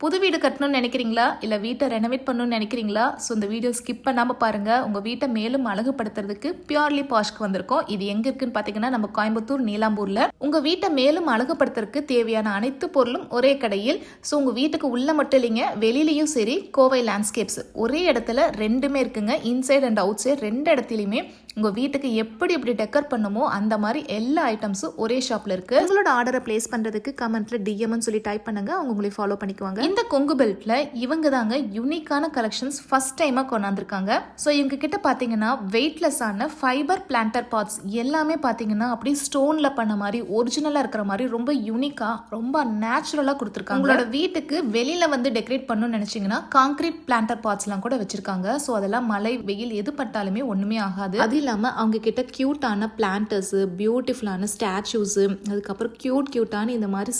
புது வீடு கட்டணும்னு நினைக்கிறீங்களா இல்லை வீட்டை ரெனோவேட் பண்ணணும்னு நினைக்கிறீங்களா? ஸோ இந்த வீடியோ ஸ்கிப் பண்ணாமல் பாருங்கள். உங்கள் வீட்டை மேலும் அழகுபடுத்துறதுக்கு பியூர்லி பாஷ்க்கு வந்திருக்கோம். இது எங்கே இருக்குன்னு பார்த்தீங்கன்னா நம்ம கோயம்புத்தூர் நீலாம்பூரில். உங்கள் வீட்டை மேலும் அழகுபடுத்துறதுக்கு தேவையான அனைத்து பொருளும் ஒரே கடையில். ஸோ உங்கள் வீட்டுக்கு உள்ள மட்டும் இல்லைங்க, வெளியிலையும் சரி கோவை லேண்ட்ஸ்கேப்ஸ் ஒரே இடத்துல ரெண்டுமே இருக்குங்க. இன்சைட் அண்ட் அவுட் சைட் ரெண்டு இடத்துலையுமே உங்கள் வீட்டுக்கு எப்படி டெக்கர் பண்ணுமோ அந்த மாதிரி எல்லா ஐட்டம்ஸும் ஒரே ஷாப்பில் இருக்குது. உங்களோட ஆர்டரை பிளேஸ் பண்ணுறதுக்கு கமெண்ட்டில் டிஎம்னு சொல்லி டைப் பண்ணுங்கள். அவங்க உங்களை ஃபாலோ பண்ணிக்குவாங்க. இந்த கொங்கு பெல்ட்ல இவங்க தாங்க யூனிக்கான கலெக்ஷன்ஸ் ஃபர்ஸ்ட் டைமாக கொண்டாந்துருக்காங்க. ஸோ இவங்க கிட்ட பார்த்தீங்கன்னா வெயிட்லெஸ்ஸான ஃபைபர் பிளான்டர் பாட்ஸ் எல்லாமே பார்த்தீங்கன்னா அப்படியே ஸ்டோனில் பண்ண மாதிரி ஒரிஜினலாக இருக்கிற மாதிரி ரொம்ப யூனிக்காக ரொம்ப நேச்சுரலாக கொடுத்துருக்காங்க. உங்களோட வீட்டுக்கு வெளியில் வந்து டெக்கரேட் பண்ணணும்னு நினச்சிங்கன்னா காங்கிரீட் பிளான்டர் பாட்ஸ்லாம் கூட வச்சுருக்காங்க. ஸோ அதெல்லாம் மழை வெயில் எது பட்டாலுமே ஒன்றுமே ஆகாது. அது இல்லாமல் அவங்க கிட்ட க்யூட்டான பிளான்டர்ஸு, பியூட்டிஃபுல்லான ஸ்டாச்சூஸு, அதுக்கப்புறம் க்யூட்டான இந்த மாதிரி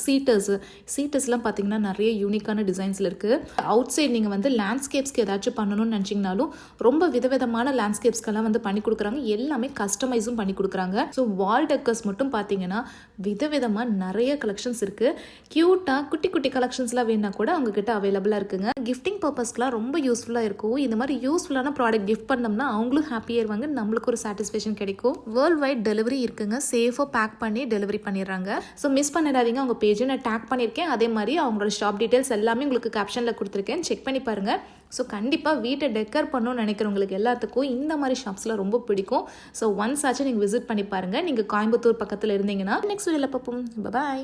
சீட்டர்ஸ்லாம் பார்த்தீங்கன்னா நிறைய யூனிக்கான டிசைன்ஸில் இருக்குது. அவுட் சைட் நீங்கள் வந்து லேண்ட்ஸ்கேப்ஸ்க்கு ஏதாச்சும் பண்ணணும்னு நினச்சிங்கனாலும் ரொம்ப விதவிதமான லேண்ட்ஸ்கேப்ஸ்க்கெல்லாம் வந்து பண்ணி கொடுக்குறாங்க. எல்லாமே கஸ்டமைஸும் பண்ணி கொடுக்குறாங்க. ஸோ வால் டெக்கர்ஸ் மட்டும் பார்த்தீங்கன்னா விதவிதமாக நிறைய கலெக்ஷன்ஸ் இருக்குது. க்யூட்டாக குட்டி கலெக்ஷன்ஸ்லாம் வேணா கூட அவங்க கிட்ட அவைலபிளாக இருக்குங்க. கிஃப்டிங் பர்பஸ்க்குலாம் ரொம்ப யூஸ்ஃபுல்லாக இருக்கும். இந்த மாதிரி யூஸ்ஃபுல்லான ப்ராடக்ட் கிஃப்ட் பண்ணோம்னா அவங்களும் ஹாப்பியாக இருவாங்க, நம்மளுக்கு ஒரு சாட்டிஸ்ஃபேக்ஷன் கிடைக்கும். வேர்ல்ட் வைட் டெலிவரி இருக்குங்க. சேஃபாக பேக் பண்ணி டெலிவரி பண்ணிடுறாங்க. ஸோ மிஸ் பண்ணிடாதீங்க. அவங்க பேஜை நான் டேக் பண்ணியிருக்கேன். அதே மாதிரி அவங்களோட ஷாப் டீட்டெயில்ஸ் எல்லாமே உங்களுக்கு கேப்ஷனில் கொடுத்துருக்கேன். செக் பண்ணி பாருங்கள். ஸோ கண்டிப்பாக வீட்டை டெக்கர் பண்ணணும்னு நினைக்கிறவங்களுக்கு எல்லாத்துக்கும் இந்த மாதிரி ஷாப்ஸில் ரொம்ப பிடிக்கும். ஸோ ஒன்ஸ் ஆச்சும் நீங்கள் விசிட் பண்ணி பாருங்கள். நீங்கள் கோயம்புத்தூர் பக்கத்தில் இருந்தீங்கன்னா. நெக்ஸ்ட் வீடியோவில் பார்ப்போம். பாய்.